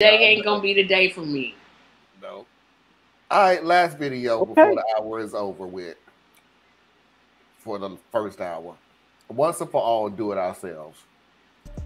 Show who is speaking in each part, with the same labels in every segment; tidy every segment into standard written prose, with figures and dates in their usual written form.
Speaker 1: Day ain't gonna be the day for me.
Speaker 2: No. All right, last video before the hour is over with. For the first hour. Once and for all, do it ourselves.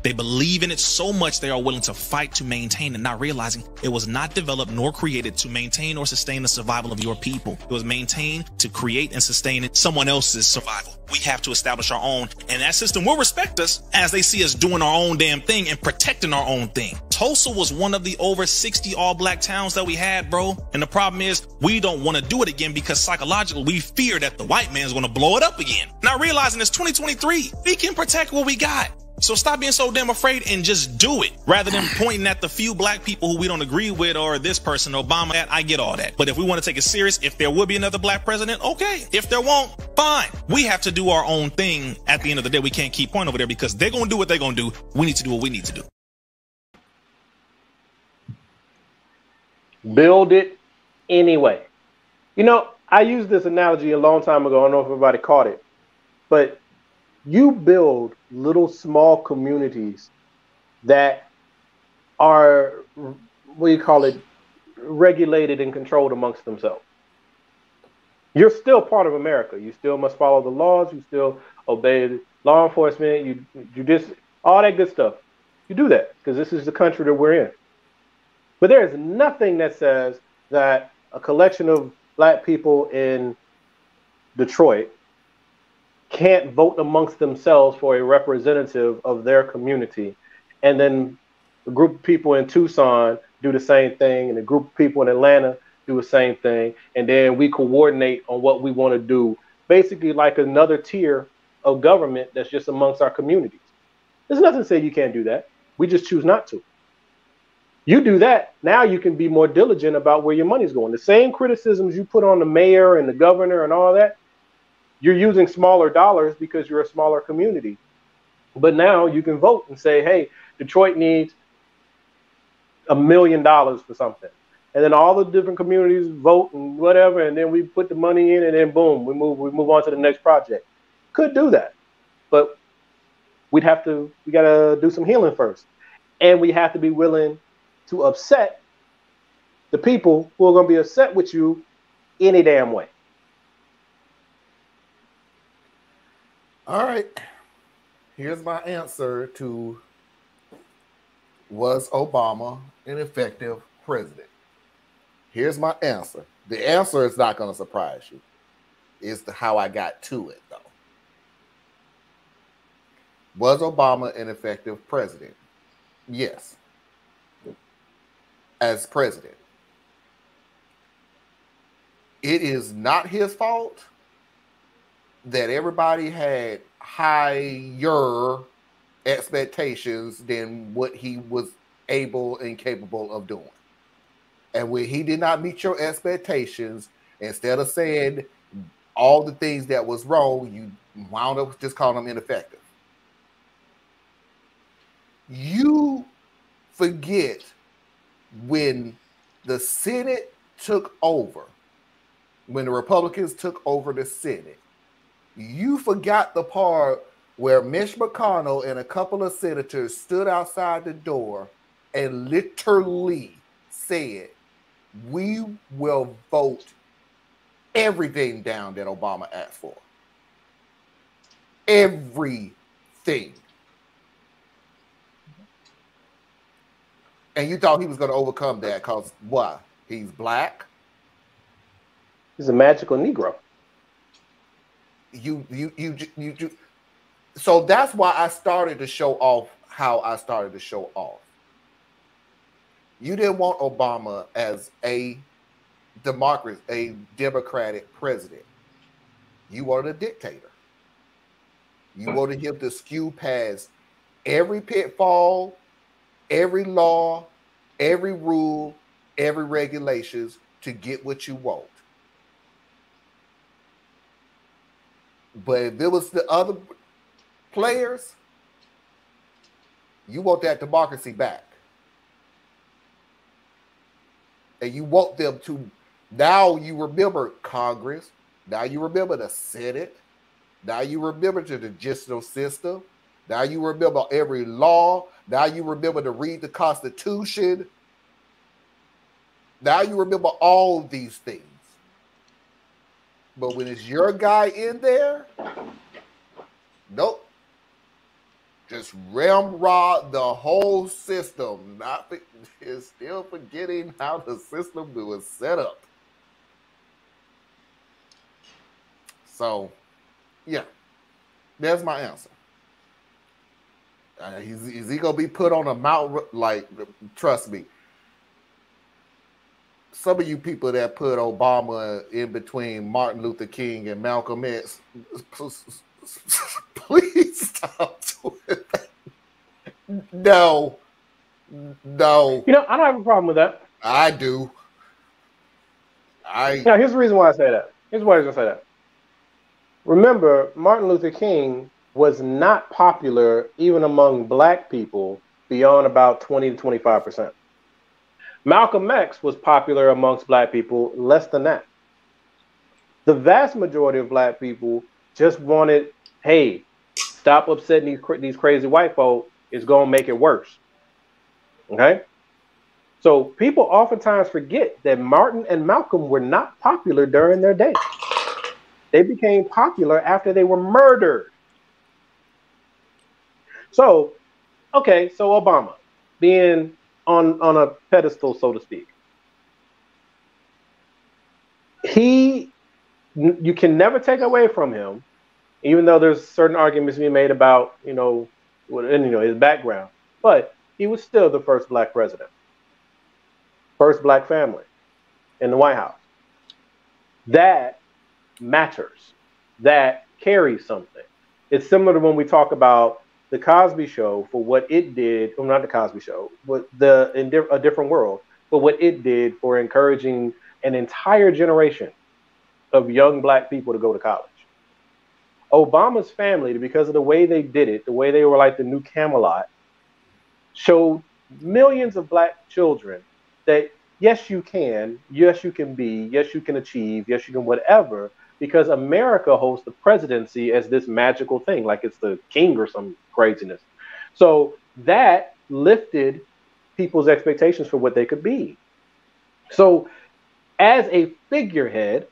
Speaker 3: They believe in it so much they are willing to fight to maintain it, not realizing it was not developed nor created to maintain or sustain the survival of your people. It was maintained to create and sustain someone else's survival. We have to establish our own, and that system will respect us as they see us doing our own damn thing and protecting our own thing. Tulsa was one of the over 60 all-black towns that we had, bro. And the problem is we don't want to do it again because psychologically we fear that the white man's going to blow it up again. Not realizing it's 2023. We can protect what we got. So stop being so damn afraid and just do it rather than pointing at the few black people who we don't agree with or this person, Obama. I get all that. But if we want to take it serious, if there will be another black president, okay. If there won't, fine. We have to do our own thing. At the end of the day, we can't keep pointing over there because they're going to do what they're going to do. We need to do what we need to do.
Speaker 4: Build it anyway. You know, I used this analogy a long time ago. I don't know if everybody caught it, but you build little small communities that are, what do you call it, regulated and controlled amongst themselves. You're still part of America. You still must follow the laws. You still obey law enforcement. You just, all that good stuff. You do that because this is the country that we're in. But there is nothing that says that a collection of black people in Detroit can't vote amongst themselves for a representative of their community, and then a group of people in Tucson do the same thing, and a group of people in Atlanta do the same thing, and then we coordinate on what we want to do, basically like another tier of government that's just amongst our communities. There's nothing to say you can't do that. We just choose not to. You do that, now you can be more diligent about where your money's going. The same criticisms you put on the mayor and the governor and all that, you're using smaller dollars because you're a smaller community. But now you can vote and say, hey, Detroit needs $1 million for something. And then all the different communities vote and whatever, and then we put the money in, and then boom, we move on to the next project. Could do that. But we gotta do some healing first. And we have to be willing to upset the people who are gonna be upset with you any damn way.
Speaker 2: All right, here's my answer to was Obama an effective president? Here's my answer. The answer is not going to surprise you. It's how I got to it, though. Was Obama an effective president? Yes. As president. It is not his fault that everybody had higher expectations than what he was able and capable of doing. And when he did not meet your expectations, instead of saying all the things that was wrong, you wound up just calling him ineffective. You forget when the Senate took over, when the Republicans took over the Senate, you forgot the part where Mitch McConnell and a couple of senators stood outside the door and literally said, we will vote everything down that Obama asked for. Everything. And you thought he was going to overcome that because why? He's black?
Speaker 4: He's a magical Negro.
Speaker 2: So that's why I started to show off how I started to show off. You didn't want Obama as a democratic president. You wanted a dictator. You wanted him to skew past every pitfall, every law, every rule, every regulations to get what you want. But if it was the other players, you want that democracy back. And you want them to, now you remember Congress, now you remember the Senate, now you remember the judicial system, now you remember every law, now you remember to read the Constitution. Now you remember all these things. But when it's your guy in there, nope. Just ramrod the whole system. Is still forgetting how the system was set up. So, yeah, there's my answer. Is he gonna be put on a mountain? Like, trust me. Some of you people that put Obama in between Martin Luther King and Malcolm X, please stop doing that. No.
Speaker 4: You know, I don't have a problem with that.
Speaker 2: I do.
Speaker 4: Now, here's the reason why I say that. Here's why I was gonna say that. Remember, Martin Luther King was not popular even among black people beyond about 20 to 25%. Malcolm X was popular amongst black people less than that. The vast majority of black people just wanted, hey, stop upsetting these crazy white folk. It's going to make it worse. Okay? So people oftentimes forget that Martin and Malcolm were not popular during their day. They became popular after they were murdered. So, okay, so Obama being on a pedestal, so to speak. You can never take away from him, even though there's certain arguments being made about, his background. But he was still the first black president, first black family in the White House. That matters. That carries something. It's similar to when we talk about the Cosby Show for what it did, well, not the Cosby Show, but A Different World, but what it did for encouraging an entire generation of young black people to go to college. Obama's family, because of the way they did it, the way they were like the new Camelot, showed millions of black children that yes, you can be, yes, you can achieve, yes, you can whatever, because America holds the presidency as this magical thing, like it's the king or some craziness. So that lifted people's expectations for what they could be. So as a figurehead,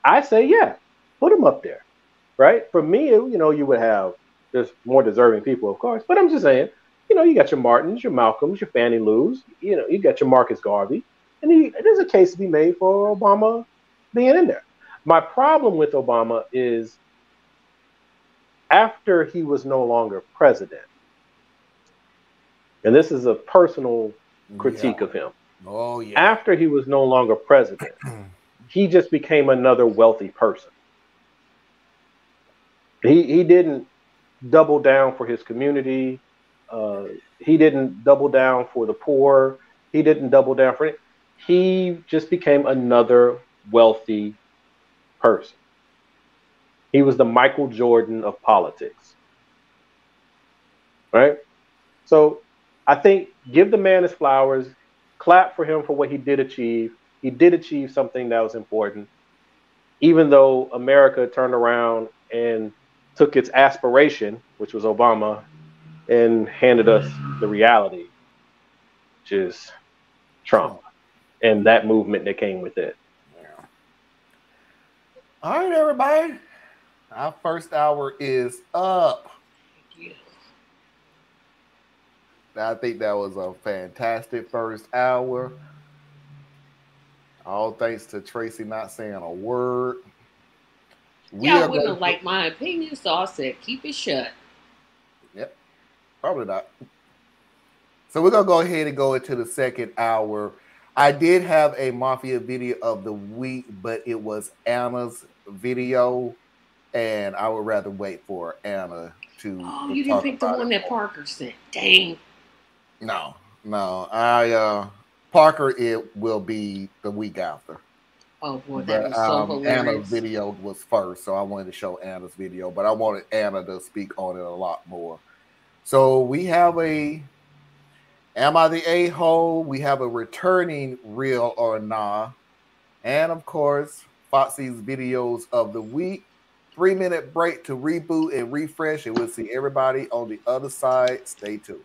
Speaker 4: I say, yeah, put him up there, right? For me, you would have, there's more deserving people, of course, but I'm just saying, you got your Martins, your Malcolms, your Fannie Lou's, you got your Marcus Garvey, and there's a case to be made for Obama being in there. My problem with Obama is after he was no longer president, and this is a personal critique of him.
Speaker 2: Oh, yeah.
Speaker 4: After he was no longer president, he just became another wealthy person. He didn't double down for his community. He didn't double down for the poor. He didn't double down for it. He just became another wealthy person. He was the Michael Jordan of politics. Right? So I think give the man his flowers, clap for him for what he did achieve. He did achieve something that was important, even though America turned around and took its aspiration, which was Obama, and handed us the reality, which is Trump and that movement that came with it.
Speaker 2: Yeah. All right, everybody. Our first hour is up.
Speaker 1: Yeah.
Speaker 2: I think that was a fantastic first hour. All thanks to Tracy not saying a word.
Speaker 1: Y'all wouldn't have liked my opinion, so I said keep it shut.
Speaker 2: Yep, probably not. So we're going to go ahead and go into the second hour. I did have a Mafia video of the week, but it was Anna's video, and I would rather wait for Anna to.
Speaker 1: Oh, you didn't pick the one that Parker sent. Dang.
Speaker 2: No. Parker, it will be the week after.
Speaker 1: Oh boy, that was so hilarious.
Speaker 2: Anna's video was first, so I wanted to show Anna's video, but I wanted Anna to speak on it a lot more. So we have a Am I the A-hole? We have a returning Real or Nah. And of course, Foxy's videos of the week. 3-minute break to reboot and refresh, and we'll see everybody on the other side. Stay tuned.